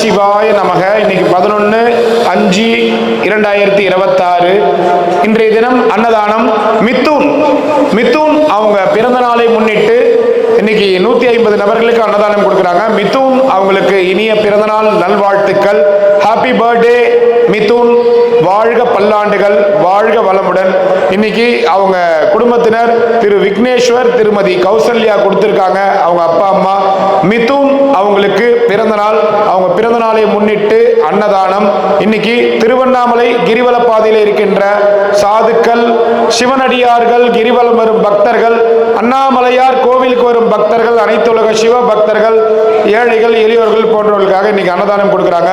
சிவாய நமக. இன்னைக்கு 11/5/2026 இன்றைய தினம் அன்னதானம். மிதுன் அவங்க பிறந்த நாளை முன்னிட்டு இன்னைக்கு 150 நபர்களுக்கு அன்னதானம் கொடுக்குறாங்க. மிதுன் அவங்களுக்கு இனிய பிறந்தநாள் நல்வாழ்த்துக்கள். ஹாப்பி பர்த்டே மிதுன், வாழ்க பல்லாண்டுகள், வாழ்க வளமுடன். இன்னைக்கு அவங்க குடும்பத்தினர் திரு விக்னேஸ்வர், திருமதி கௌசல்யா கொடுத்திருக்காங்க. அவங்க அப்பா அம்மா மிதுன் அவங்களுக்கு பிறந்த நாள். அவங்க பிறந்த நாளை முன்னிட்டு அன்னதானம். இன்னைக்கு திருவண்ணாமலை கிரிவல பாதையில் இருக்கின்ற சாதுக்கள், சிவனடியார்கள், கிரிவலம் வரும் பக்தர்கள், அண்ணாமலையார் கோவிலுக்கு வரும் பக்தர்கள், அனைத்துலக சிவ பக்தர்கள், ஏழைகள், எளியோர்கள் போன்றவர்களுக்காக இன்னைக்கு அன்னதானம் கொடுக்குறாங்க.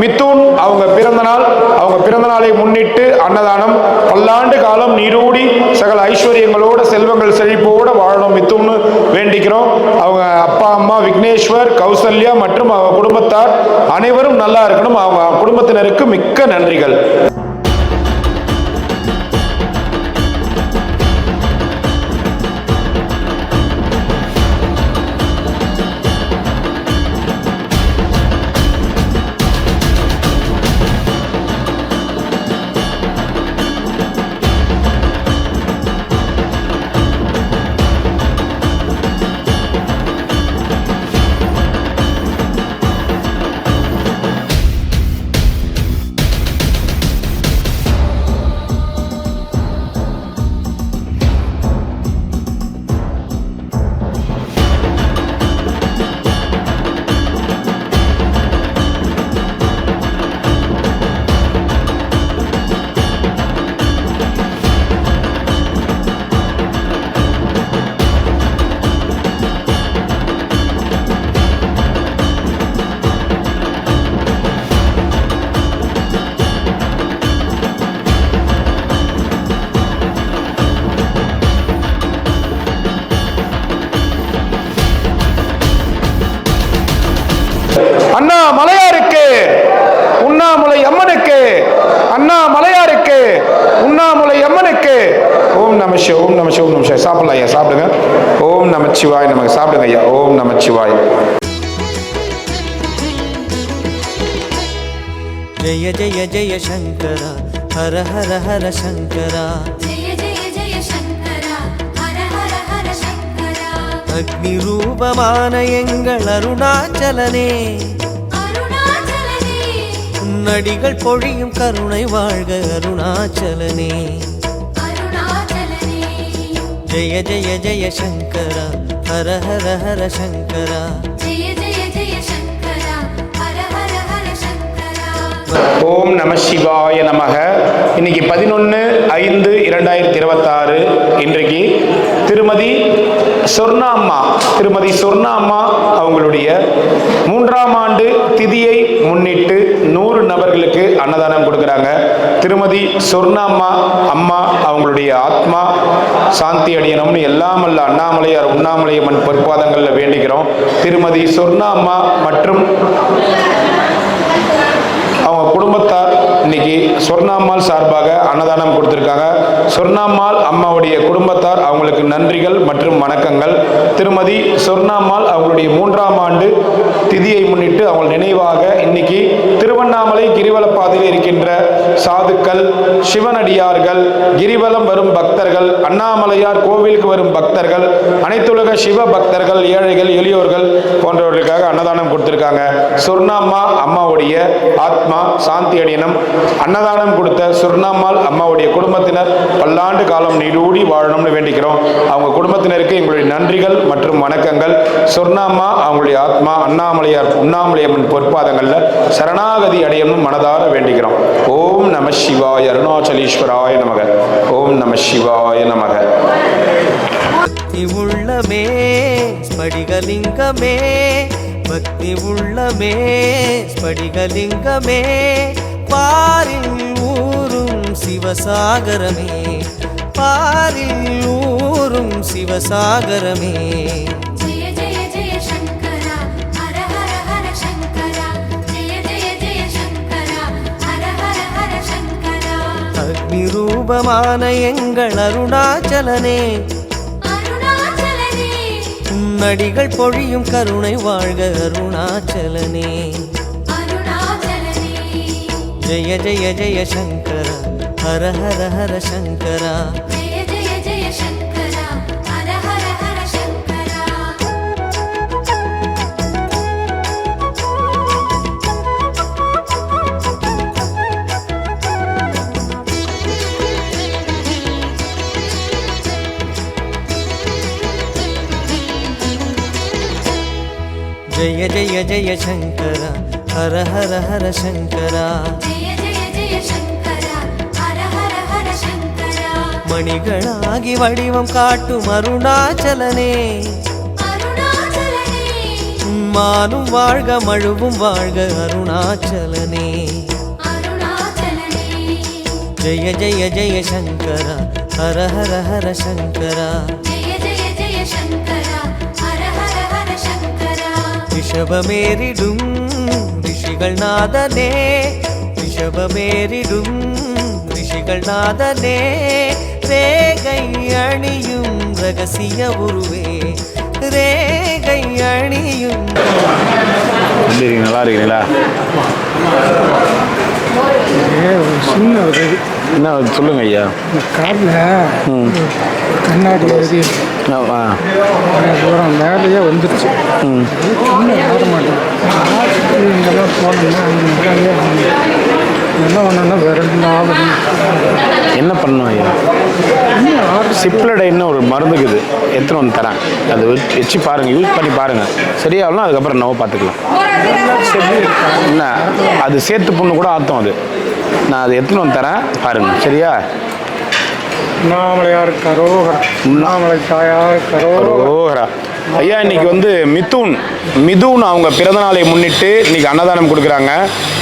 மிதுன் அவங்க பிறந்த நாள். அவங்க பிறந்த நாளை முன்னிட்டு அன்னதானம். பல்லாண்டு காலம் நீடூடி சகல ஐஸ்வர்யங்களோட செல்வங்கள் செழிப்போட வாழணும் மிதுன் வேண்டிக்கிறோம். அவங்க அப்பா அம்மா விக்னேஸ்வர், கௌசல்யா மற்றும் அவங்க குடும்பத்தார் அனைவரும் நல்லா இருக்கணும். அவங்க குடும்பத்தினருக்கு மிக்க நன்றிகள். அண்ணா மலையாருக்கு, உண்ணாமுலை அம்மனுக்கு, அண்ணா மலையாருக்கு, உண்ணாமுலை அம்மனுக்கு. ஓம் நம சிவாய, ஓம் நம சிவாய, ஓம் நம சிவாய. சாப்பிடலாம் ஐயா, சாப்பிடுங்க. ஓம் நமச்சிவாய் நமக்கு. சாப்பிடுங்க ஐயா. ஓம் நமச்சிவாய். ஜெய ஜெய ஜெய சங்கரா, ஹர ஹர ஹர சங்கரா. அக்னி ரூபமான எங்கள் அருணாச்சலனே, உன்னடிகள் பொழியும் கருணை வாழ்க அருணாச்சலனே. ஜெய ஜெய ஜெய சங்கரா, ஹர ஹர ஹர சங்கரா. ஓம் நம சிவாய நமக. இன்னைக்கு 11/5/2026 இன்றைக்கு திருமதி சொர்ணா அம்மா அவங்களுடைய 3ஆம் ஆண்டு திதியை முன்னிட்டு 100 நபர்களுக்கு அன்னதானம் கொடுக்குறாங்க. திருமதி சொர்ணா அம்மா அவங்களுடைய ஆத்மா சாந்தி அடையணும்னு எல்லாம் அல்ல அண்ணாமலையார் உண்ணாமலையம்மன் பொற்பாதங்களில் வேண்டிக்கிறோம். திருமதி சொர்ணா அம்மா மற்றும் அவங்க குடும்பத்தார் இன்னைக்கு சொர்ணாம்மாள் சார்பாக அன்னதானம் கொடுத்திருக்காங்க. சொர்ணாம்மாள் அம்மாவுடைய குடும்பத்தார் அவங்களுக்கு நன்றிகள் மற்றும் வணக்கங்கள். திருமதி சொர்ணாம்மாள் அவங்களுடைய 3ஆம் ஆண்டு திதியை முன்னிட்டு அவங்க நினைவாக இன்னைக்கு திருவண்ணாமலை கிரிவல பாதையில் இருக்கின்ற சாதுக்கள், சிவனடியார்கள், கிரிவலம் வரும் பக்தர்கள், அண்ணாமலையார் கோவிலுக்கு வரும் பக்தர்கள், அனைத்துலக சிவ பக்தர்கள், ஏழைகள், எளியோர்கள் போன்றவர்களுக்காக அன்னதானம் கொடுத்திருக்காங்க. சொர்ணாம்மா அம்மாவுடைய ஆத்மா சாந்தி அடையணும். அன்னதானம் கொடுத்த சொர்ணாம்மாள் அம்மாவுடைய குடும்பத்தினர் பல்லாண்டு காலம் நீடூடி வாழணும்னு வேண்டிக்கிறோம். அவங்க குடும்பத்தினருக்கு எங்களுடைய நன்றிகள் மற்றும் வணக்கங்கள். சொர்ணாம்மா அவங்களுடைய ஆத்மா அண்ணாமலையார் உண்ணாமலையம்மன் பொற்பாதங்கள்ல சரணாகதி அடையணும் மனதார வேண்டிக்கிறோம். ஓம் நம சிவாய, அருணாச்சலீஸ்வராய நமக. ஓம் நம சிவாய நமக. பக்தி உள்ளமே ஸ்படிகலிங்கமே, பக்தி உள்ளமே ஸ்படிகலிங்கமே, பாரில் ஊரும் சிவசாகரமே, பாரில் ஊரும் சிவசாகரமே. ஜெய ஜெய ஜெய சங்கரா, ஹர ஹர ஹர சங்கரா. ஜெய ஜெய ஜெய சங்கரா, ஹர ஹர ஹர சங்கரா. அக்னி ரூபமான எங்கள் அருணாச்சலனே, உன்னடிகள் பொழியும் கருணை வாழ்க அருணாச்சலனே. जय जय जय शङ्कर हर हर हर शङ्करा जय जय जय शङ्कर हर हर हर शङ्करा जय जय जय शङ्कर हर हर हर शङ्करा जय जय जय शङ्कर हर हर हर शङ्करा மணிகளாகி வடிவம் காட்டும் அருணாச்சலனே अरुणाचलने மானும் வாழ்க மழுவும் வாழ்க அருணாச்சலனே अरुणाचलने जय जय जय शङ्कर हर हर हर शङ्करा जय जय जय शङ्कर हर हर हर शङ्करा ரிஷபமேறிடும் ரிஷிகள் நாதனே ரிஷபமேறிடும் ரிஷிகள் நாதனே ரேகை அணியும் ரகசிய உருவே ரேகை அணியும் எப்படி இருக்கீங்க? நல்லா இருக்கீங்களா? சின்ன ஒரு என்ன சொல்லுங்க ஐயா. காட்டில் கண்ணாடி எழுதி ஆ தூரம் மேலேயே வந்துருச்சு சின்ன வர மாட்டேன் இங்கெல்லாம் போனோம்னா என்ன ஒன்றுன்னா வேற ஆகுது என்ன பண்ணணும் ஐயா? சிப்ளடைன்னு ஒரு மருந்துக்குது, எத்தனை ஒன்று தரேன். அது வச்சு பாருங்கள், யூஸ் பண்ணி பாருங்கள். சரியாகலாம் அதுக்கப்புறம் நம்ம பார்த்துக்கலாம். என்ன அது சேர்த்து புண்ணு கூட ஆத்தம். அது நான் அது எத்தனை ஒன்று தரேன் பாருங்கள். சரியா? உண்ணாமலையார் கரோகரா, உண்ணாமலை தாயார் கரோகரா. ஓஹரா. ஐயா இன்னைக்கு வந்து மிதுன் அவங்க பிறந்தநாளை முன்னிட்டு இன்னைக்கு அன்னதானம் கொடுக்குறாங்க.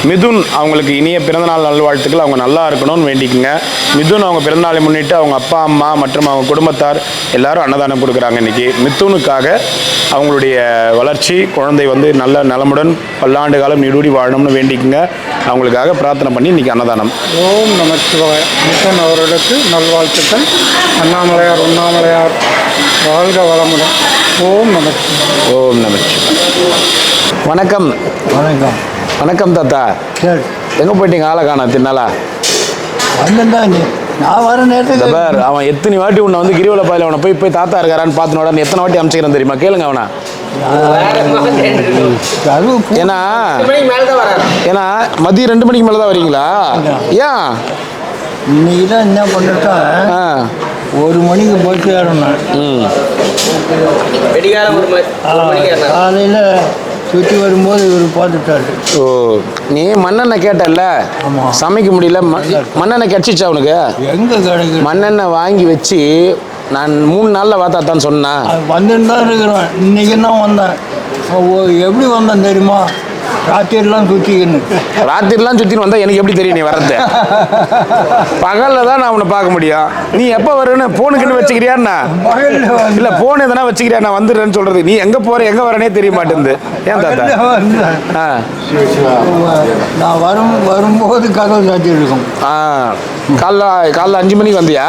மிதுன் அவங்களுக்கு இனிய பிறந்தநாள் நல்வாழ்த்துக்கள். அவங்க நல்லா இருக்கணும்னு வேண்டிக்குங்க. மிதுன் அவங்க பிறந்தநாளை முன்னிட்டு அவங்க அப்பா அம்மா மற்றும் அவங்க குடும்பத்தார் எல்லாரும் அன்னதானம் கொடுக்குறாங்க. இன்னைக்கு மிதுனுக்காக அவங்களுடைய வளர்ச்சி, குழந்தை வந்து நல்ல நலமுடன் பல்லாண்டு காலம் நீடூடி வாழணும்னு வேண்டிக்குங்க. அவங்களுக்காக பிரார்த்தனை பண்ணி இன்னைக்கு அன்னதானம். ஓம் நமச்சிவாய. மிதுன் அவர்களுக்கு நல்வாழ்த்துக்கள். அண்ணாமலையார் உண்ணாமலையார் வாழ்க வளமுடன். ஓம் நமச்சிவாய. ஓம் நமச்சிவாய. வணக்கம். வணக்கம். வணக்கம் தாத்தா. சரி, எங்கே போயிட்டீங்க? ஆளை காணா தின்னாலா? வந்தேன்டா நீ. நான் வர இந்த நேரத்துக்கு பேர் அவன் எத்தனை வாட்டி உன்னை வந்து கிரிவல பாயில் அவனை போய் தாத்தா இருக்காரான்னு பார்த்துனோட எத்தனை வாட்டி அமைச்சிக்கிறேன் தெரியுமா? கேளுங்க அவனை. அது ஏன்னா மதியம் 2 மணிக்கு மேலே தான் வரீங்களா? ஏன்? இன்னைக்கு தான் என்ன பண்ணிட்டா ஆ 1 மணிக்கு போய் சேரணும். ம் காலையில் சுற்றி வரும்போது இவர் பார்த்துட்டாரு. ஓ நீ மண்ணெண்ணெய் கேட்டல்ல, ஆமா. சமைக்க முடியல. மண்ணெண்ணெய் கிடச்சிச்சா உனக்கு? எங்கே கிடைக்குது? மண்ணெண்ணெய் வாங்கி வச்சு நான் 3 நாளில் வாத்தாத்தான்னு சொன்னேன். அது வந்துட்டு தான் இருக்கிறேன். இன்னைக்கு தான் வந்தேன். எப்படி வந்தேன் தெரியுமா? ராத்திரிலாம் சுற்றிக்கின்னு. ராத்திரிலாம் சுற்றின்னு வந்தால் எனக்கு எப்படி தெரியும் நீ வர்றது? பகலில் தான் நான் உன்னை பார்க்க முடியும். நீ எப்போ வருன்னு ஃபோனுக்குன்னு வச்சுக்கிறியான்னா? பகலில் வந்து இல்லை ஃபோன் எதனா வச்சுக்கிறியா? நான் வந்துடுறேன்னு சொல்கிறது. நீ எங்கே போகிற எங்கே வரனே தெரிய மாட்டேங்குது. ஏன் தாத்தா? பகலில் வந்தேன். ஆ நான் வரும்போது கதவு சாத்தி இருக்கும். ஆ காலைல 5 மணிக்கு வந்தியா?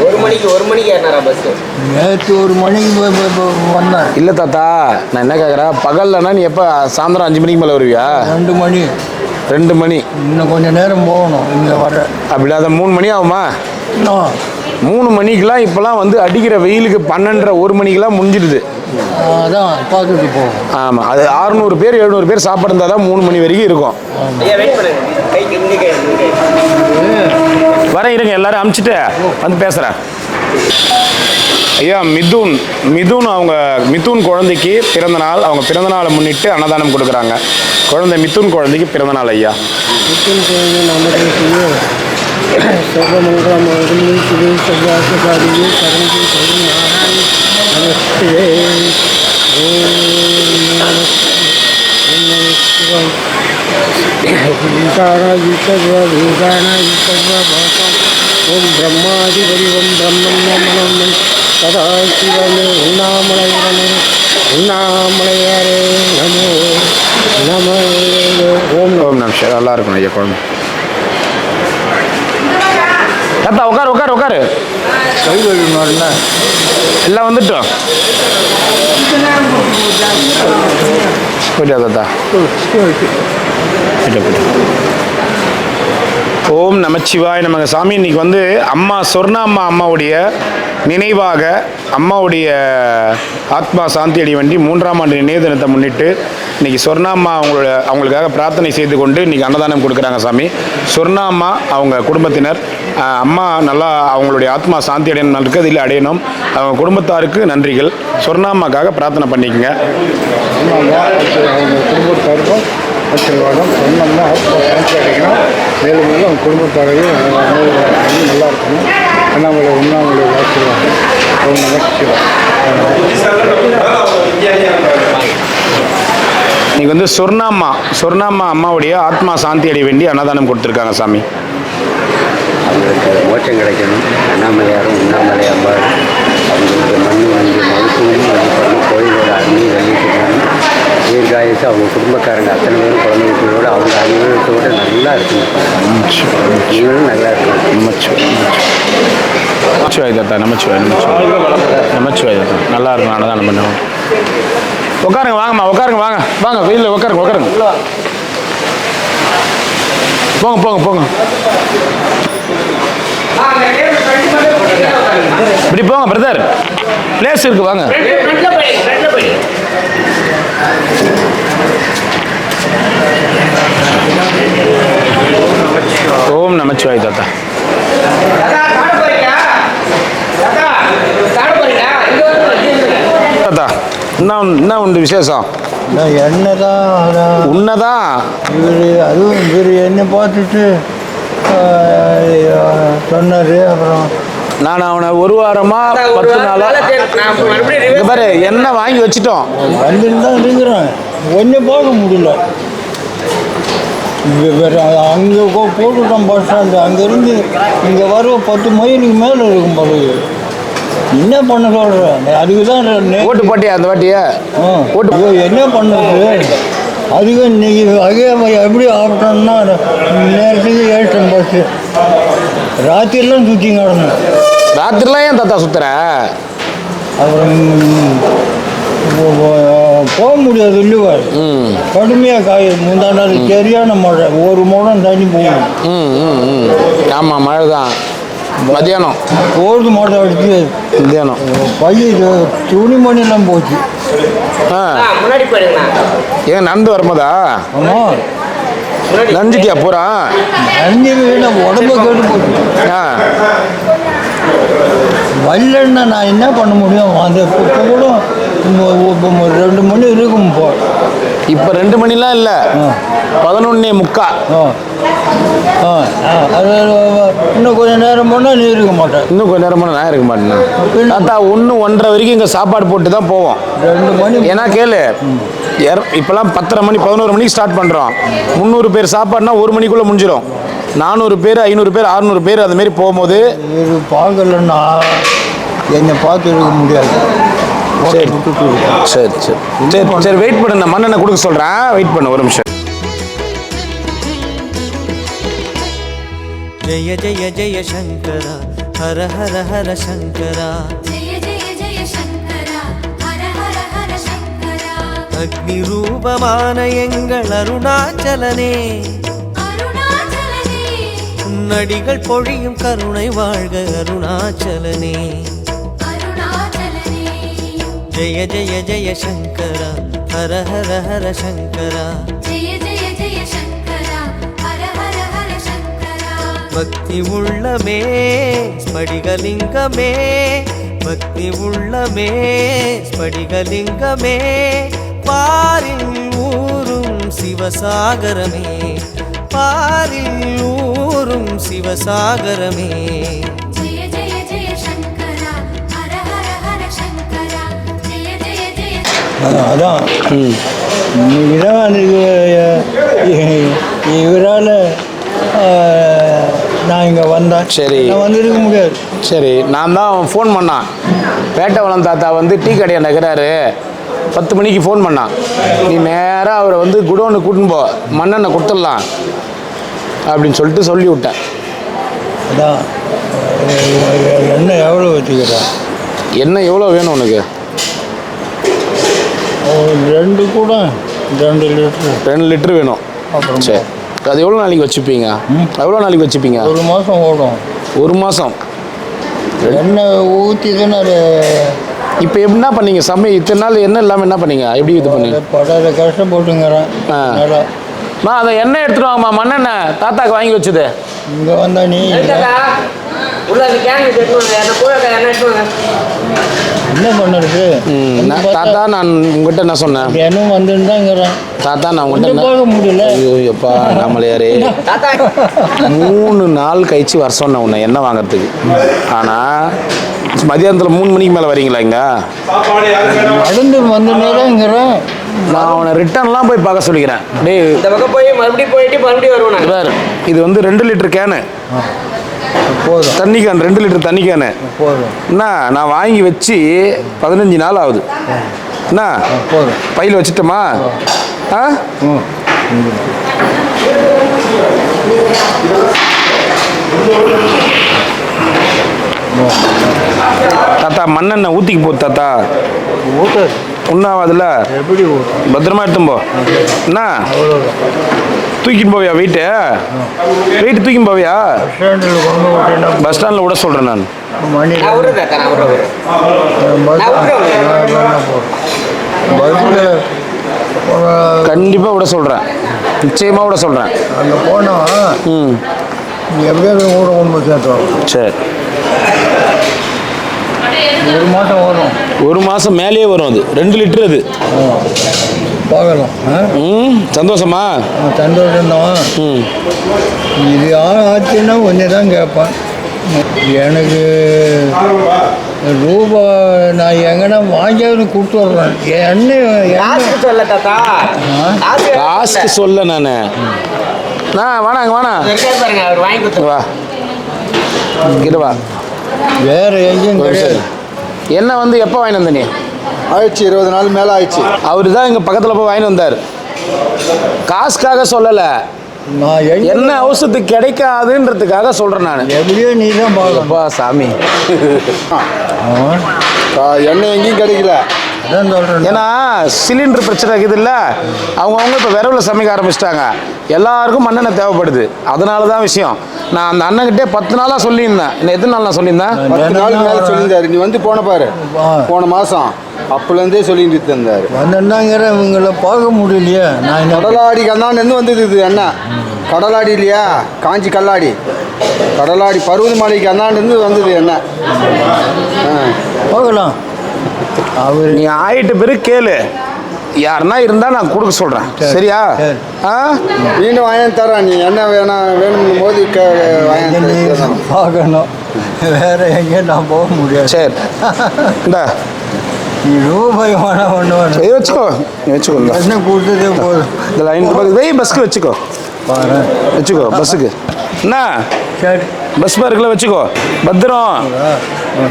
ஒரு மணிக்கு ஏறினாரா பஸ்? நேற்று 1 மணிக்கு வந்தேன். இல்லை தாத்தா, நான் என்ன கேட்குறேன், பகல்லனா நீ எப்போ சாயந்தரம் 5 மணிக்கு மேலே வருவியா? 2 மணி. 2 மணி. இன்னும் கொஞ்சம் நேரம் போகணும் இங்கே வர. அப்படி அதை 3 மணி ஆகுமா? இன்னும் 3 மணிக்கெலாம் இப்போலாம் வந்து அடிக்கிற வெயிலுக்கு 12:30 1 மணிக்கெலாம் முடிஞ்சிடுது. அதான் பார்த்துட்டு போகும். ஆமாம், அது 600 பேர் 700 பேர் சாப்பாடு இருந்தால் தான் 3 மணி வரைக்கும் இருக்கும். ஐயா வெயிட் பண்ணுங்க. கைக்கு இங்க வரேன் இருங்க, எல்லாரும் அமுச்சிட்டு வந்து பேசுகிறேன். ஐயா மிதுன் குழந்தைக்கு பிறந்த நாள். அவங்க பிறந்த நாளை முன்னிட்டு அன்னதானம் கொடுக்குறாங்க. மிதுன் குழந்தைக்கு பிறந்த நாள் ஐயா. ஓம் பிரம்மாதிபதி ஓம் பிரம்மன் சதா சிவனே உண்ணாமலையாரே நமோ நம. ஓம் நிமிஷம் நல்லா இருக்கணும் ஐயா குழந்தை. தாத்தா உட்காரு. எல்லாம் வந்துட்டோம். போயிட்டா தாத்தா? போயிட்டா. ஓம் நமச்சிவாய நமக. சாமி, இன்னைக்கு வந்து அம்மா சொர்ணாம்மா அம்மாவுடைய நினைவாக அம்மாவுடைய ஆத்மா சாந்தி அடைய வேண்டி 3ஆம் ஆண்டு நினைவு தினத்தை முன்னிட்டு இன்னைக்கு சொர்ணாம்மா அவங்களுக்காக பிரார்த்தனை செய்து கொண்டு இன்னைக்கு அன்னதானம் கொடுக்குறாங்க சாமி. சொர்ணாம்மா அவங்க குடும்பத்தினர் அம்மா நல்லா அவங்களுடைய ஆத்மா சாந்தி அடையணும், நல்லதில் அடையணும். அவங்க குடும்பத்தாருக்கு நன்றிகள். சொர்ணாம்மாக்காக பிரார்த்தனை பண்ணிக்கங்க. அவங்க குடும்பத்தாருக்கும் ஆசீர்வாதம் சொன்னோம்னா சாந்தி அடைக்கணும். மேலும் மேலும் அவங்க குடும்பத்தாரையும் நல்லா இருக்கணும். அண்ணாமலை உண்ணாமலை ஆசீர்வாதம். அவங்க நமச்சிவாய். இன்னைக்கு வந்து சொர்ணாம்மா அம்மாவுடைய ஆத்மா சாந்தி அடைய வேண்டி அன்னதானம் கொடுத்துருக்காங்க சாமி. அவங்களுக்கு மோட்சம் கிடைக்கணும். அண்ணாமலையாரும் உண்ணாமலை அம்பார் அவங்களுக்கு மண் வாங்கி மருத்துவமும் பண்ணி கோயிலோட அருமையை வெளியிட்டுக்கணும். தீர்காயுசு அவங்க குடும்பக்காரங்க அத்தனை பேரும் குழந்தைகளோட அவங்க அனுபவத்தோடு நல்லா இருக்கணும். நீங்களும் நல்லா இருக்கணும். நமச்சிவாய் தாத்தா. நமச்சிவாய் தாத்தா. நல்லா இருக்கும். அன்னதானம் பண்ணுவோம். உட்காருங்க, வாங்கம்மா, உட்காருங்க, வாங்க வெயிலில் உட்காருங்க. போங்க. இப்படி போங்க பிரதர், பிளேஸ் இருக்கு, வாங்க. ஓம் நமச்சிவாய் தாத்தா. தாத்தா, என்ன உண்டு விசேஷம்? என்னதான் உன்னதான் அதுவும் இவர் என்ன பார்த்துட்டு சொன்னார். அப்புறம் நான் அவனை ஒரு வாரமா 10 நாளா இங்க பாரு என்ன வாங்கி வச்சுட்டோம். வந்துட்டு தான் இருக்கிறேன். ஒன்றும் பார்க்க முடியல. அங்கே போட்டுட்டோம் பஸ் ஸ்டாண்டு. அங்கேருந்து இங்கே வர 10 மைலுக்கு மேலே இருக்கும் பிறகு என்ன பண்ண சொல்கிறேன். அதுக்கு தான் ஓட்டு போட்டியா அந்த வாட்டியா? ஓட்டு என்ன பண்ணுறது. அதுக்கு இன்னைக்கு அதே எப்படி ஆகட்டோம்னா நேரத்துக்கு ஏறிட்டேன் பஸ்ஸு. ராத்திரிலாம் சுற்றி கிடந்தேன். ராத்திரிலாம் ஏன் தாத்தா சுத்துற? அப்புறம் போக முடியாது இல்லைவா. கடுமையாக காயும். முந்தாண்டால் சரியான மழை. ஒரு முடம் தண்ணி போகும். ஆமாம், மழை தான். மதியானம் கோல்டு மழை அடிச்சு மதியானம் பையன் துணிமணிலாம் போச்சு. முன்னாடி போயிடுங்கண்ணா. ஏன் நடந்து வரும்போதா? ஆமாம், நஞ்சிட்டியா பூரா? அஞ்சு நம்ம உடம்பு கெட்டு போச்சு. வரலன்னா நான் என்ன பண்ண முடியும். அந்த இப்போ கூட 2 மணி இருக்கும். இப்போ 2 மணிலாம் இல்லை, 11:45. அது இன்னும் கொஞ்சம் நேரம் போனால் நீ இருக்க மாட்டேன். இன்னும் கொஞ்ச நேரம் நான் இருக்க மாட்டேன் தாத்தா. 1-1:30 வரைக்கும் இங்கே சாப்பாடு போட்டு தான் போவோம். 2 மணி ஏன்னா கேளு, இப்போலாம் 10:30 மணி 11 மணிக்கு ஸ்டார்ட் பண்ணுறோம். 300 பேர் சாப்பாடுனா 1 மணிக்குள்ளே முடிஞ்சிடும். 400 பேர் 500 பேர் 600 பேர் அது மாதிரி போகும்போது இது பார்க்கலன்னா என்னை பார்த்து இருக்க முடியாது. சரி வெயிட் பண்ணு, நான் மண்ணெண்ணெய் கொடுக்க சொல்கிறேன். வெயிட் பண்ணு ஒரு நிமிஷம். जय जय जय शंकर हर हर हर शंकर जय जय जय शंकरा हर हर हर शंकरा अग्निरूपமான எங்கள் அருணாச்சலனே अरुणाचलने உன்னடிகள் பொழியும் கருணை வாழ்க அருணாச்சலனே अरुणाचलने जय जय जय शंकर हर हर हर शंकर जय जय जय शंकरा हर हर हर शंकरा பக்தி உள்ளமே ஸ்படிகலிங்கமே பக்தி உள்ளமே ஸ்படிகலிங்கமே பாரில் ஊரும் சிவசாகரமே பாரில் ஊரும் சிவசாகரமே जय जय जय शंकरा हर हर हर शंकरा जय जय जय அதான் இன்னைக்கு தான் இவரால் நான் இங்கே வந்தேன். சரி. நான் வந்துருக்க முடியாது. சரி, நான் தான் அவன் ஃபோன் பண்ணான். பேட்டவளம் தாத்தா வந்து டீ கடையை நகராரு. 10 மணிக்கு ஃபோன் பண்ணான். நீ நேராக அவரை வந்து குடோனுக்கு கூட்டின்னு போ, மண்ணெண்ணெய் கொடுத்துடலாம் அப்படின்னு சொல்லிட்டு சொல்லி விட்டேன். அதான் எண்ணெய் எவ்வளோ வச்சுக்கிறேன்? என்ன எவ்வளோ வேணும் உனக்கு? 2 கூட 2 லிட்டரு. 2 லிட்டர் வேணும். அப்புறம் சரி அது எவ்வளோ நாளைக்கு வச்சுப்பீங்க? எவ்வளோ நாளைக்கு வச்சுப்பீங்க? 1 மாதம் ஓடும். 1 மாதம். எண்ணெய் ஊற்றி தானே அது இப்போ என்ன பண்ணீங்க? இத்தனை நாள் எண்ணெய் இல்லாமல் என்ன பண்ணீங்க? எப்படி இது பண்ணீங்க? படாத கஷ்டப்பட்டுங்கிறேன். ஆ. நல்லா அதை எண்ணெய் எடுத்துட்டு வாங்கம்மா. மண்ணெண்ணெய் தாத்தாக்கு வாங்கி வச்சது. இங்கே வந்தா நீ உள்ள அந்த கேன் எடுத்துவாங்க என்ன போய் என்ன எடுத்துவாங்க என்ன பண்ணுறது? தாத்தா நான் உங்ககிட்ட என்ன சொன்னேன்? எண்ணெய் வந்துருந்தாங்கிறேன். தாத்தா நான் கொஞ்சம் உங்ககிட்ட பார்க்க முடியல. ஐயோ எப்பா நம்மளையாரே தாத்தா 3 நாள் கழிச்சு வர சொன்னேன் உன்னை எண்ணெய் வாங்குறதுக்கு. ஆனால் மதியானத்தில் 3 மணிக்கு மேலே வரீங்களா இங்கே? நடந்து வந்துருந்தாங்கிறேன். நான் அவனை ரிட்டர்ன்லாம் போய் பார்க்க சொல்லிக்கிறேன். டேய் இந்த பக்கம் போய் மறுபடியும் போயிட்டு மறுபடியும் வருவோம் நாங்கள். வேறு இது வந்து 2 லிட்டர் கேனு போதும் தண்ணி கேன், 2 லிட்டர் தண்ணி கேனு. போதும் என்ன நான் வாங்கி வச்சு 15 நாள் ஆகுது. என்ன போதும். பையில் வச்சுட்டோமா? ஆ ம் தாத்தா மண்ணெண்ணெய் ஊற்றிக்கு போகுது தாத்தா. ஊற்றாது. ஒன்றாவதுல எப்படி ஊற்றும்? பத்திரமா எடுத்துன்னு போ. என்ன தூக்கின்னு போவியா வெயிட்டு? வெயிட்டு தூக்கின்னு போவியா? ஸ்டாண்டில் கொண்டு விட்டேன்னா பஸ் ஸ்டாண்டில் விட சொல்கிறேன் நான். மணி நான் விடுறேன் தாத்தா நான் விடுறேன். பஸ்ஸில் கண்டிப்பாக விட சொல்கிறேன். நிச்சயமாக விட சொல்கிறேன். அங்கே போனால் ம் எப்படியாவது கூட கொண்டு போய் சேர்த்தோம். சரி 1 மாதம் வரும். 1 மாதம் மேலேயே வரும். அது 2 லிட்டர் அது. பார்க்கலாம். சந்தோஷமா? சந்தோஷம்தான். ம் இது ஆச்சுன்னா கொஞ்சம் தான் கேட்பேன். எனக்கு ரூபா நான் எங்கன்னா வாங்கியாவது கொடுத்து வர்றேன். எண்ணெய் காசுக்கு சொல்ல தாத்தா காசுக்கு சொல்ல நான் வேணாங்க வேணாம். இருக்காரு பாருங்க அவர் வாங்கி கொடுத்து வா கிட்ட வா. வேறு எங்கேயும் கிடையாது. என்ன வந்து எப்போ வாங்கிட்டு வந்த நீ? ஆயிடுச்சு 20 நாள் மேலே ஆயிடுச்சு. அவர் தான் இங்கே பக்கத்தில் போய் வாங்கிட்டு வந்தார். காசுக்காக சொல்லலை, நான் என்ன அவசரத்துக்கு கிடைக்காதுன்றதுக்காக சொல்கிறேன் நான். எப்படியோ நீ தான் பார்க்கணும். அப்பா சாமி. எண்ணெய் எங்கேயும் கிடைக்கல. அதான் சொல்கிறேன். ஏன்னா சிலிண்டர் பிரச்சனை இருக்குது இல்லை, அவங்கவுங்க இப்போ விரவில் சமைக்க ஆரம்பிச்சிட்டாங்க. எல்லாருக்கும் மண்ணெண்ணெய் தேவைப்படுது. அதனால தான் விஷயம். நான் அந்த அண்ணன்கிட்டே 10 நாளாக சொல்லியிருந்தேன். இன்னும் எத்தனை நாள் நான் சொல்லியிருந்தேன்? 10 நாள் மேலே சொல்லியிருந்தாரு. நீ வந்து போன பாரு போன மாதம் அப்போலேருந்தே சொல்லிட்டு இருந்தார். வந்தேன்னாங்கிற இவங்களை பார்க்க முடியலையே. நான் என்ன கடலாடி கண்ணாண்டு வந்தது இது எண்ணெய். கடலாடி இல்லையா, காஞ்சி கல்லாடி கடலாடி பருவதமலைக்கு அண்ணாண்டு வந்தது எண்ணெய். பார்க்கலாம். அவர் நீ ஆயிட்ட பிறகு கேளு, யாருன்னா இருந்தால் நான் கொடுக்க சொல்கிறேன். சரியா? ஆ மீன் வாங்கி தரேன். நீ என்ன வேணும் போது வாங்கி பார்க்கணும். வேற எங்கேயும் நான் போக முடியாது. சரி இந்தா நீ ரூபாய் வேணாம் ஒன்று வேணும். இதை வச்சுக்கோ. நீ வச்சுக்கோ. இந்த என்ன கொடுத்ததே போதும். இதில் 500 ரூபாய்க்கு வெய் பஸ்ஸுக்கு வச்சுக்கோ. பாரு. வச்சுக்கோ பஸ்ஸுக்கு. என்ன சரி பஸ் பார்க்கில் வச்சுக்கோ. பத்திரம்.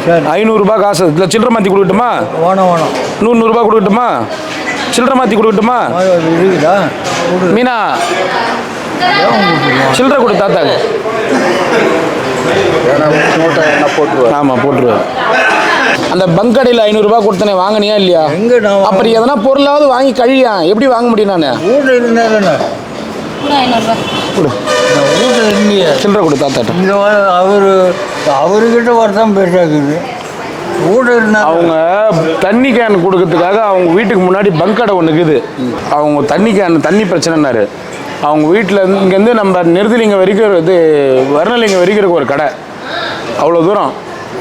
சரி 500 ரூபாய் காசு. இதில் சில்லறை மாற்றி கொடுக்கட்டுமா? வேணாம் வேணாம். 100 ரூபாய் கொடுக்கட்டுமா? சில்லறை மாற்றி கொடுக்கட்டுமா? அது இருக்குதா? கொடு. மீனா ஏன் கொடுத்துருவோம்? சில்லறை கொடு தாத்தாக்கு. என்ன போட்டுருவார். ஆமாம் போட்டுருவேன். அந்த பங்க் கடையில் 500 ரூபாய் கொடுத்தனே வாங்கினியா இல்லையா? எங்கே நான் அப்படி எதனா பொருளாவது வாங்கி கழியா? எப்படி வாங்க முடியும் நான்? வீட்டில் இருந்தால் தானே. கொடு நான் வீட்டில் இல்லையே. சில்லறை கொடு தாத்தாட்ட. இந்த அவர்கிட்ட வரதான் பேசாக்குது. வீட்டில் இருந்தால் அவங்க தண்ணி கேன் கொடுக்கறதுக்காக அவங்க வீட்டுக்கு முன்னாடி பங்க் கடை ஒன்று இருக்குது. அவங்க தண்ணி கேன் தண்ணி பிரச்சனைனாரு. அவங்க வீட்டில் இங்கேருந்து நம்ம நெருதலிங்கம் வரைக்கும் இது வர்ணலிங்கம் வரைக்கும் இருக்க ஒரு கடை. அவ்வளோ தூரம்.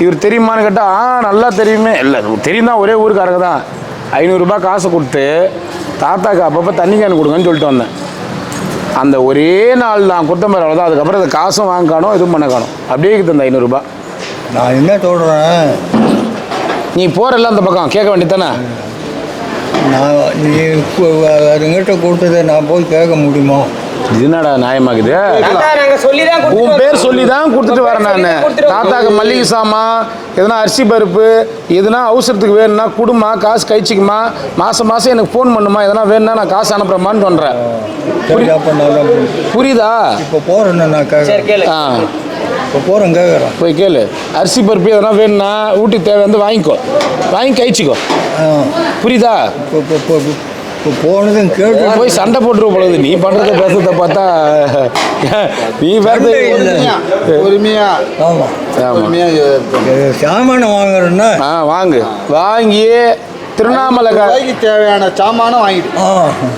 இவர் தெரியுமான்னு கேட்டால் நல்லா தெரியுமே. இல்லை தெரியும் தான், ஒரே ஊருக்காரங்க தான். 500 ரூபாய் காசு கொடுத்து தாத்தாக்கு அப்பப்போ தண்ணி கேன் கொடுங்கன்னு சொல்லிட்டு வந்தேன். அந்த ஒரே நாள் நான் கொடுத்த மாதிரி அவ்வளோதான். அதுக்கப்புறம் அந்த காசும் வாங்க காணும், எதுவும் பண்ண காணும். அப்படியே இருக்குது அந்த 500 ரூபாய். நான் என்ன சொல்கிறேன், நீ போகிறல்ல அந்த பக்கம் கேட்க வேண்டியதானே? நான் நீ அதுங்கிட்ட கொடுத்ததை நான் போய் கேட்க முடியுமா? இது என்னடா நியாயமாகுது? தாத்தா நாங்க சொல்லி தான் உன் பேர் சொல்லி தான் கொடுத்துட்டு வரேன் நான். தாத்தாக்கு மல்லிகை சாமான், எதனா அரிசி பருப்பு, எதுனா அவசரத்துக்கு வேணும்னா குடுமா, காசு கழிச்சிக்குமா, மாதம் மாதம் எனக்கு ஃபோன் பண்ணுமா, எதனா வேணும்னா நான் காசு அனுப்புகிறேம்மான்னு சொல்கிறேன். சரி அப்போ நான் புரியுதா? இப்போ போகிறேன்னு நான் சரி கேட்குறேன். கேளு. ஆ இப்போ போகிறேன் கேட்குறேன். போய் கேளு. அரிசி பருப்பு எதனா வேணும்னா வீட்டுக்கு தேவை வந்து வாங்கிக்கோ, வாங்கி கழிச்சிக்கோ. ஆ புரியுதா? இப்போ இப்போ இப்போ போனதும் கேட்டு போய் சண்டை போட்டுரு பொழுது நீ பண்றத பேசுறத பார்த்தா நீ சண்டை இல்லை. பொறுமையா ஆமாம் பொறுமையா சாமானை வாங்குறேன்னா வாங்கு வாங்கி திருவண்ணாமலைக்கார் ரூபாய்க்கு தேவையான சாமானும் வாங்கிட்டு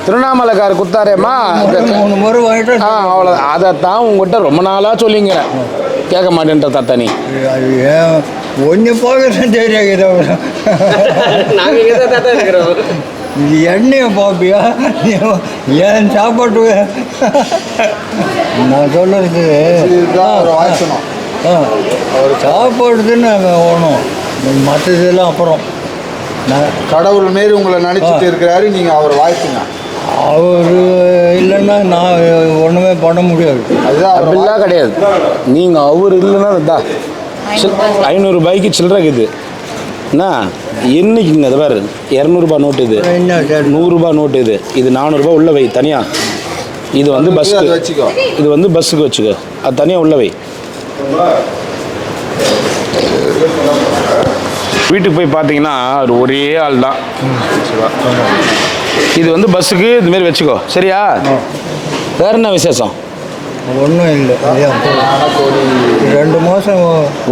திருவண்ணாமலைக்கார் குத்தாரேம்மா 3 முறை வாங்கிட்டு அவ்வளோ அதைத்தான் உங்ககிட்ட ரொம்ப நாளாக சொல்லிங்கிறேன் கேட்க மாட்டேன்ற தாத்தா நீ அது ஏன் ஒன்று போகிறேன் தெரியாது நாங்கள் இங்கே தான் இருக்கிறோம். எண்ணெயை பார்ப்பியா ஏன் சாப்பாட்டு நான் சொல்லுறது அவரை வாழ்த்தணும். அவர் சாப்பாடுதுன்னு ஓணும் மற்றதெல்லாம் அப்புறம் நான் கடவுள் மாரி உங்களை நினைச்சிட்டு இருக்கிறாரு, நீங்க அவரை வாழ்த்துங்க. அவர் இல்லைன்னா நான் ஒன்றுமே பண்ண முடியாது. அதுதான் அவரை அப்படிலாம் கிடையாது நீங்கள் அவர் இல்லைன்னா தான் 500 ரூபாய்க்கு சில்லறை இருக்குது என்ன என்னைக்குங்க அது வேறு 200 ரூபாய் நோட்டு இது என்ன சரி 100 ரூபாய் நோட்டு இது 400 ரூபாய் உள்ள வை தனியாக இது வந்து அதை பஸ்ஸுக்கு வச்சுக்கோ. இது வந்து பஸ்ஸுக்கு வச்சுக்கோ அது தனியாக உள்ள வை வீட்டுக்கு போய் பார்த்தீங்கன்னா அவர் ஒரே ஆள் தான் இது வந்து பஸ்ஸுக்கு இதுமாரி வச்சுக்கோ சரியா வேற என்ன விசேஷம் ஒன்றும் இல்லை 2 மாதம்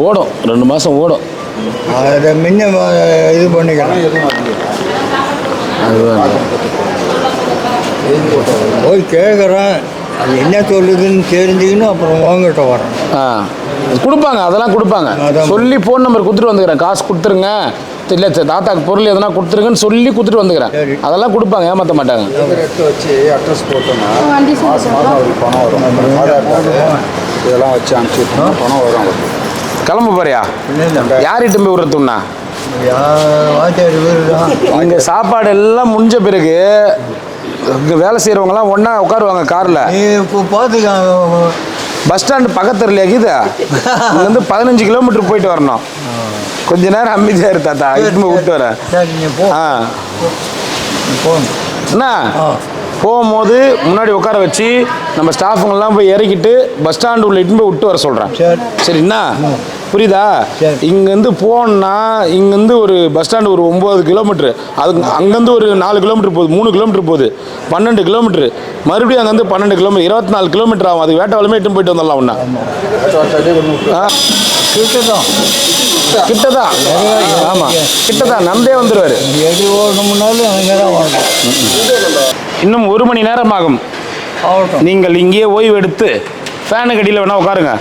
ஓடும் 2 மாதம் ஓடும் அதை முன்ன இது பண்ணிக்கலாம். அதுதான் போய் கேட்குறேன் அது என்ன சொல்லுதுன்னு தெரிஞ்சுக்கின்னு அப்புறம் வாங்கிட்ட வரேன். கொடுப்பாங்க அதெல்லாம் கொடுப்பாங்க அதான். சொல்லி ஃபோன் நம்பர் கொடுத்துட்டு வந்துக்கிறேன் காசு கொடுத்துருங்க இல்லை தாத்தாக்கு பொருள் எதனா கொடுத்துருங்கன்னு சொல்லி கொடுத்துட்டு வந்துக்கிறேன் சரி. அதெல்லாம் கொடுப்பாங்க ஏமாற்ற மாட்டாங்க எடுத்து வச்சு அட்ரஸ் போட்டோம்னா மாதம் அவருக்கு பணம் வரும். ஆதார் கார்டு இதெல்லாம் வச்சு அனுப்பிச்சுட்டோம்னா பணம் வரும் அவருக்கு. கிளம்ப போறியா இல்லை யார்கிட்ட போய் விடுறதுன்னா வாத்தியார் வீடு தான். இங்கே சாப்பாடு எல்லாம் முடிஞ்ச பிறகு இங்கே வேலை செய்கிறவங்கலாம் ஒன்றா உட்காருவாங்க காரில் நீ இப்போ பார்த்துக்க பஸ் ஸ்டாண்டு பக்கத்துல இருக்குது இங்கேருந்து 15 கிலோமீட்டர் போயிட்டு வரணும் கொஞ்ச நேரம் அமைதியாக இரு தாத்தா இட்டுமே விட்டு வரேன் சரி நீ போ ஆ போகணும். என்ன போகும்போது முன்னாடி உட்கார வச்சு நம்ம ஸ்டாஃபுங்கெல்லாம் போய் இறக்கிட்டு பஸ் ஸ்டாண்டு உள்ள இட்டுன்னு போய் விட்டு வர சொல்கிறேன் சரி சரிண்ணா புரியுதா சரி. இங்கேருந்து போனா இங்கேருந்து ஒரு பஸ் ஸ்டாண்டு ஒரு 9 கிலோமீட்ரு அதுக்கு அங்கேருந்து ஒரு 4 கிலோமீட்டர் போகுது 3 கிலோமீட்டர் போகுது 12 கிலோமீட்ரு மறுபடியும் அங்கேருந்து 12 கிலோமீட்டர் 24 கிலோமீட்டர் ஆகும் அதுக்கு வேட்டை இட்டுன்னு போயிட்டு வந்துடலாம் ஒன்றா கிட்டதான் கிட்டதான் ஆமாம் கிட்டதான் நம்பே வந்துடுவார் எது ஓடணும்னாலும் அங்கே தான் வரணும். இன்னும் 1 மணி நேரம் ஆகும் ஆகட்டும். நீங்கள் இங்கேயே ஓய்வு எடுத்து ஃபேனுக்கு அடியில் வேணால் உட்காருங்க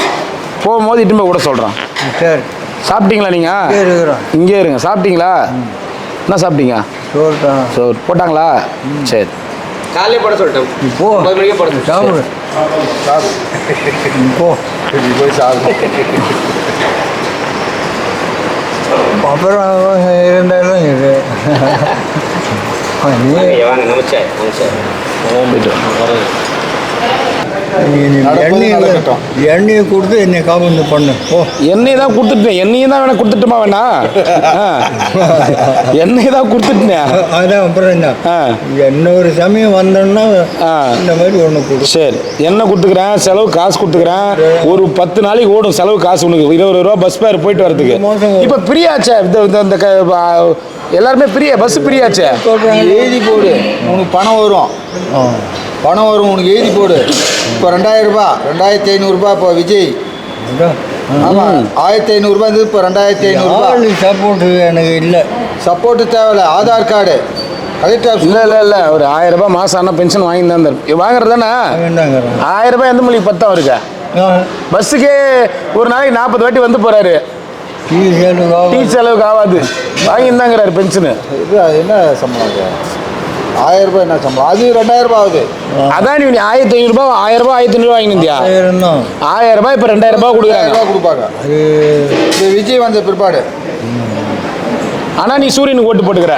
போகும்போது இட்டுன்னு போய் விட சொல்கிறேன் சரி சாப்பிட்டீங்களா இங்கே நீங்கள் இருக்கிறோம். இங்கே இருங்க சாப்பிட்டீங்களா என்ன சாப்பிட்டீங்க சொல்லிட்டேன். ஸோ போட்டாங்களா சரி காலையிலே போட சொல்லிட்டேன். நீ போ 9 மணிக்கே போட சாப்பிடு நீ போ நீ போய் சாப்பிடு. அப்புறம் இருந்தாலும் இது நீ வாங்க நமச்சார் போயிட்டு நடப்பது நடக்கட்டும். எண்ணெயை கொடுத்து என்னை காபந்து பண்ணு போ. எண்ணெய் தான் கொடுத்துட்டேன் எண்ணெயும் தான் வேணா கொடுத்துட்டுமா வேணா எண்ணெய் தான் கொடுத்துட்டேன் அதான் அப்புறம் என்ன என்ன ஒரு சமயம் வந்தோன்னா இந்த மாதிரி ஒன்று கொடு. சரி எண்ணெய் கொடுத்துக்கிறேன் செலவு காசு கொடுத்துக்கிறேன் ஒரு 10 நாளைக்கு ஓடும் செலவு காசு உனக்கு 20 ரூபா பஸ் ஃபேர் போயிட்டு வரதுக்கு இப்போ பிரியாச்சே இந்த எல்லாருமே பிரியா பஸ் பிரியாச்சே எழுதி போடு உனக்கு பணம் வரும். பணம் வரும் உனக்கு எழுதி போடு. இப்போ 2000 ரூபாய் 2500 ரூபாய் இப்போ விஜய் அதான். ஆமாம் 1500 ரூபாய் இருந்தது இப்போ 2500 ரூபாய். ஆளு சப்போர்ட்டு எனக்கு இல்லை. சப்போர்ட்டு தேவையில்ல ஆதார் கார்டு கலெக்டர் ஆஃபீஸ் இல்லை ஒரு 1000 ரூபாய் மாதம் ஆனால் பென்ஷன் வாங்கி தான் தரும் வாங்குறது தானே வேண்டாங்கிறேன். 1000 ரூபாய் எந்த மொழிக்கு பத்தம் இருக்கா பஸ்ஸுக்கே ஒரு நாளைக்கு 40 வாட்டி வந்து போகிறாரு டீ சேலுக்கு டீ செலவுக்கு ஆகாது வாங்கியிருந்தாங்கிறாரு பென்ஷனு இது என்ன சம்பளம் அது? 1000 ரூபாய் என்ன சம்பளம் அது 2000 ரூபாய் ஆகுது. அதான் நீ 1500 ரூபாய் 1000 ரூபாய் 1500 ரூபாய் வாங்கியிருந்தியா 1000 தான். 1000 ரூபாய் இப்போ 2000 ரூபாய் 2000 கொடுக்குறாங்க ரூபாய் கொடுப்பாங்க. அது இது விஜய் வந்த பிற்பாடு ஆனால் நீ சூரியனுக்கு ஓட்டு போட்டுக்கிற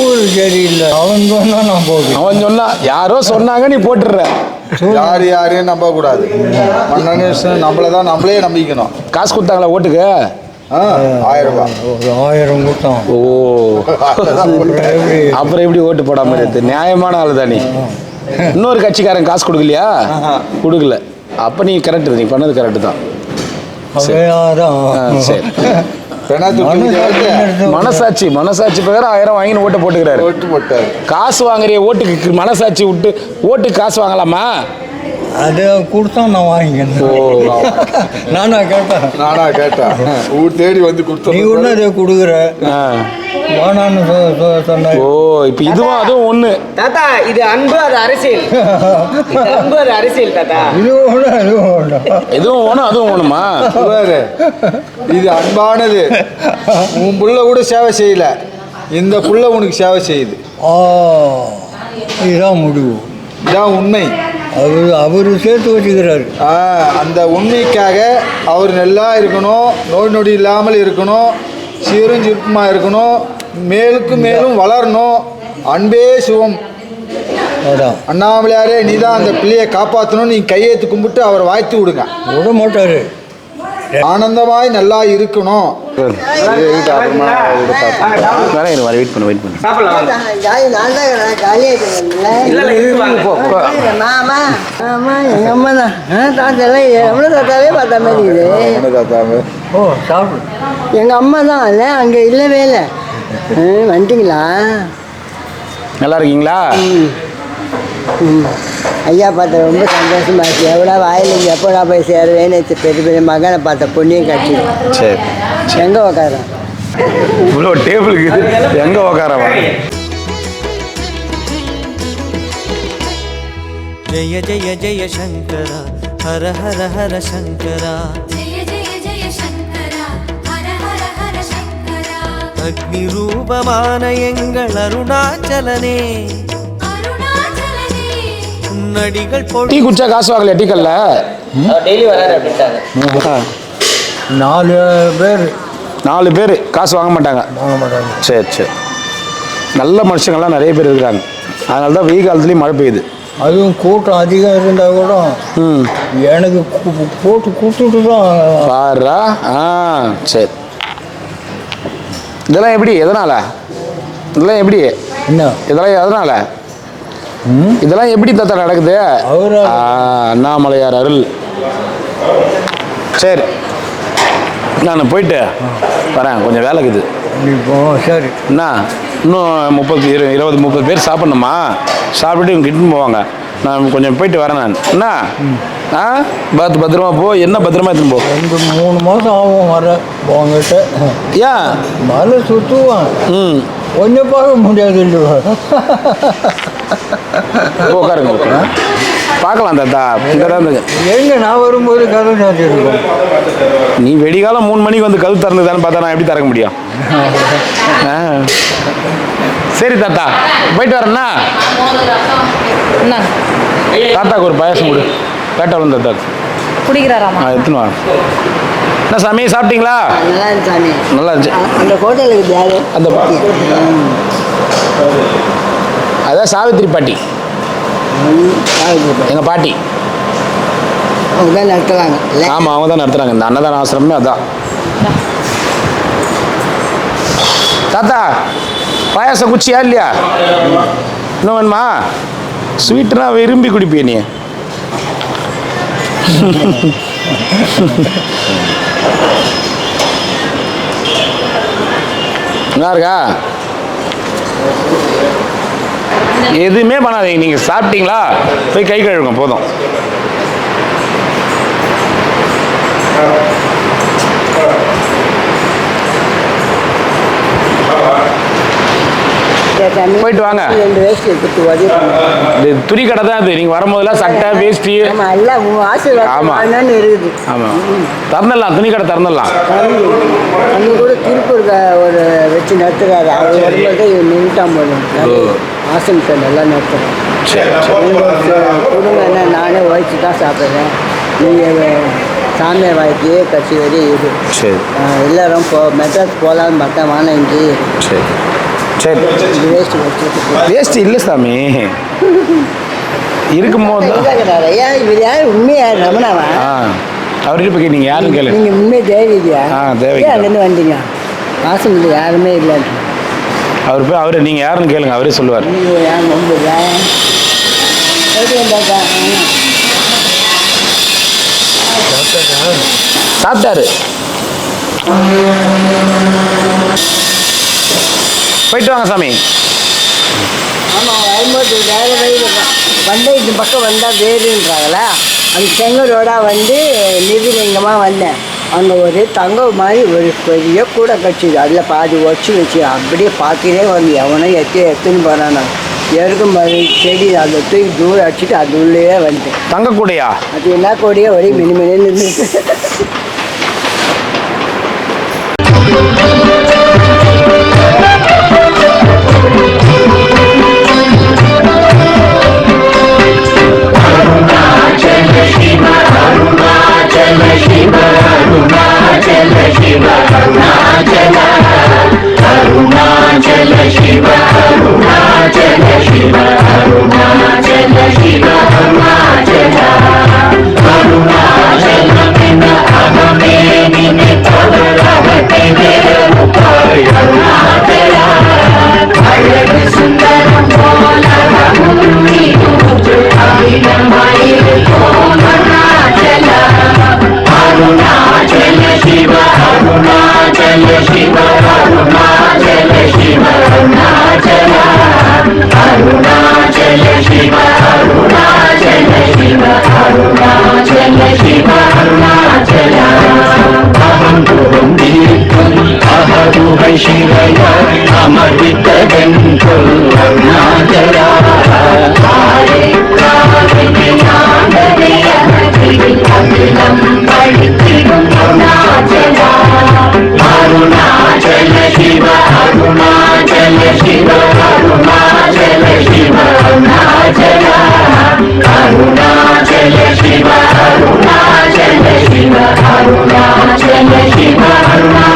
ஊர் சரியில்லை அவன் சொன்னா நான் போகுது. அவன் சொன்னா யாரோ சொன்னாங்க நீ போட்டுடுற யாரையும் நம்ப கூடாது. மன்னனே நம்மளை தான் நம்மளே நம்பிக்கணும். காசு கொடுத்தாங்களா ஓட்டுக்கு 1000 ரூபாய் ஒரு 1000 கூட்டம். ஓ அப்புறம் எப்படி ஓட்டு போடாம இருக்கு நியாயமான ஆளு தான் நீ இன்னொரு கட்சிக்காரன் காசு கொடுக்கலையா கொடுக்கல அப்போ நீ கரெக்டு நீ பண்ணது கரெக்டு தான் அதான் சரி மனசாட்சி பிரகாரம் 1000 வாங்கி ஓட்டை போட்டுக்கிறாரு. ஓட்டு போட்டார். காசு வாங்குறிய ஓட்டுக்கு மனசாட்சி விட்டு ஓட்டுக்கு காசு வாங்கலாமா? அதை கொடுத்தா நான் வாங்கிக்கிறேன். நானா கேட்டேன் ஊர் தேடி வந்து கொடுத்தோம். நீ ஒன்றும் அதை கொடுக்குற வேணான்னு சொன்ன. ஓ இப்போ இதுவும் அதுவும் ஒன்று. தாத்தா இது அன்பு, அது அரசியல். இது அன்பு, அது அரசியல் தாத்தா. இதுவும் ஒன்று அதுவும் ஒன்று. இதுவும் ஒன்று அதுவும் ஒன்றுமா? இது அன்பானது. உன் புள்ள கூட சேவை செய்யல, இந்த புள்ள உனக்கு சேவை செய்யுது. இதுதான் முடிவு, இதான் உண்மை. அவர் சேர்த்து வச்சுக்கிறாரு. அந்த உண்மைக்காக அவர் நல்லா இருக்கணும், நோய் நொடி இல்லாமல் இருக்கணும், சீரும் சிறப்புமாக இருக்கணும், மேலுக்கு மேலும் வளரணும். அன்பே சிவம். அண்ணாமலையாரே நீ தான் அந்த பிள்ளையை காப்பாற்றணும். நீ கையெழுத்து கும்பிட்டு அவரை வாழ்த்து விடுங்க. விட மாட்டாரு. ஆனந்தமாய் நல்லா இருக்கணும். வெயிட் பண்ணு. எங்க அம்மா தான் இல்ல அங்க இல்லவே இல்லை. வந்துட்டீங்களா? நல்லா இருக்கீங்களா? ஐயா பார்த்த ரொம்ப சந்தோஷமா இருக்கு. எவ்வளோ வாயில் எப்படா போய் சேருவேன்னு பெரிய பெரிய மகனை பார்த்த பொண்ணையும் கட்சி. சரி எங்கே உக்காரான்? இவ்வளோ டேபிளுக்கு எங்கே உக்காரவா? ஜெய ஜெய ஜெய சங்கரா ஹர ஹர ஹர சங்கரா. जय जय जय शङ्करा हर हर हर शङ्करा. அக்னி ரூபமான எங்கள் அருணாச்சலனே, अरुणाचलने நடிகள் டீ பொடி குடிச்சா காசு வாங்கல டீக்கல்ல? டெய்லி வராரு அப்படின்ட்டாங்க. 4 பேர் காசு வாங்க மாட்டாங்க. சரி நல்ல மனுஷங்கள்லாம் நிறைய பேர் இருக்கிறாங்க. அதனால தான் வெயில் காலத்துலேயும் மழை பெய்யுது. அதுவும் கூட்டம் அதிகம் இருந்தால் கூட எனக்கு போட்டு கொடுத்துட்டு தான் பாருடா. சரி இதெல்லாம் எப்படி எதனால? இதெல்லாம் எப்படி என்ன இதெல்லாம் எதனால? இதெல்லாம் எப்படி தாத்தா நடக்குது? அண்ணாமலையார் அருள். சரி நான் போயிட்டு வரேன், கொஞ்சம் வேலை இருக்குது. சரி என்ன இன்னும் 30 பேர் சாப்பிட்ணுமா? சாப்பிட்டுட்டு இவங்க கிட்டுன்னு போவாங்க. நான் கொஞ்சம் போயிட்டு வரேன் நான். என்ன பத்திரமா போ. என்ன பத்திரமா எடுத்துன்னு போ. 2-3 மாதம் ஆகும் வர உங்ககிட்ட. ஏன் மழை சுற்றுவான். கொஞ்சம் பார்க்க முடியாது. உட்காருங்க பார்க்கலாம் தாத்தா. இங்கே தான் எங்க நான் வரும்போது கதை சாத்தி இருக்கும். நீ வெடிகாலம் 3 மணிக்கு வந்து கதவு திறந்துதான்னு பார்த்தா நான் எப்படி திறக்க முடியும்? சரி தாத்தா போயிட்டு வரேன்னா. தாத்தாக்கு ஒரு பாயாசம் கொடு. கேட்டாலும் தாத்தா குடிக்கிறாராமா? எடுத்துன்னு வா. என்ன சாமி சாப்பிட்டீங்களா? நல்லா இருந்துச்சு சாமி. நல்லா இருந்துச்சு. அந்த ஹோட்டலுக்கு யாரு? அந்த அதான் சாவித்திரி பாட்டி, எங்கள் பாட்டி. அவங்க தான் நடத்துகிறாங்க. ஆமாம் அவங்க தான் நடத்துகிறாங்க இந்த அன்னதான ஆசிரமே. அதான் தாத்தா பாயாசம் குச்சியா இல்லையா? இன்னும் வேணுமா? ஸ்வீட்னா விரும்பி குடிப்பிய நீ. நல்லா இருக்கா? எதுவுமே பண்ணாதீங்க. நீங்கள் சாப்பிட்டீங்களா? போய் கை கழுவுங்க போதும். போயிட்டு வாங்க. 2 வேஷ்டி எடுத்து உதவி பண்ணுங்க. இது துணி கடை தான் இது. நீங்கள் வரும்போதெல்லாம் சட்டை வேஷ்டி. ஆமாம் எல்லாம் உங்கள் ஆசீர்வாதம் இருக்குது. ஆமாம் திறந்துடலாம், துணி கடை திறந்துடலாம். அங்கே கூட திருப்பூர் ஒரு வச்சு நடத்துகிறாரு. அவர் வரும்போது நின்றுட்டான் போதும். ஆசிரமத்தை நல்லா நடத்துகிறேன். கொடுங்க என்ன நானே உழைச்சி தான் சாப்பிட்றேன். நீங்கள் சாமியார் வாழ்க்கையே கட்சி வரையும் இது. சரி எல்லாரும் மெட்ராஸ் போகலான்னு பார்த்தா வாங்க இங்கே. சரி சரி வேஸ்ட் இல்லை சாமி இருக்கும்போது ஏன் இவர் யார்? உண்மையா ரமணாவா? அவர்கிட்ட போய் நீங்கள் யாருன்னு கேளு. நீங்கள் உண்மையை தேவையா? தேவை. அங்கேருந்து வந்தீங்க. ஆசிரமத்தில் யாருமே இல்லை. அவர் போய் அவரை நீங்கள் யாருன்னு கேளுங்க, அவரே சொல்லுவார். நீங்கள் யார் நம்புறா? சாப்பிட்டாரு. போயிட்டு வாங்க சாமி. ஆமாம், வரும்போது வேறு வழியில் வந்தேன். இந்த பக்கம் வந்தால் வேறுன்றாங்களா, அந்த செங்கலோடாக வந்து நிதிலிங்கமாக வந்தேன். அங்கே ஒரு தங்கம் மாதிரி ஒரு பெரிய கூடை கட்சிது, அதில் பாதி வச்சு அப்படியே பார்த்துட்டே வந்து எவனோ எடுத்துன்னு போனானா எருக்கும் மாதிரி செடி அதை தூக்கி தூரம் அடிச்சுட்டு அது உள்ளே வந்துட்டேன். தங்க கூடையா? அது என்ன கூடையோ ஒரே மினிமினு இருந்துச்சு. Shiva, Arunachal Shiva, Arunachal Shiva, Arunachal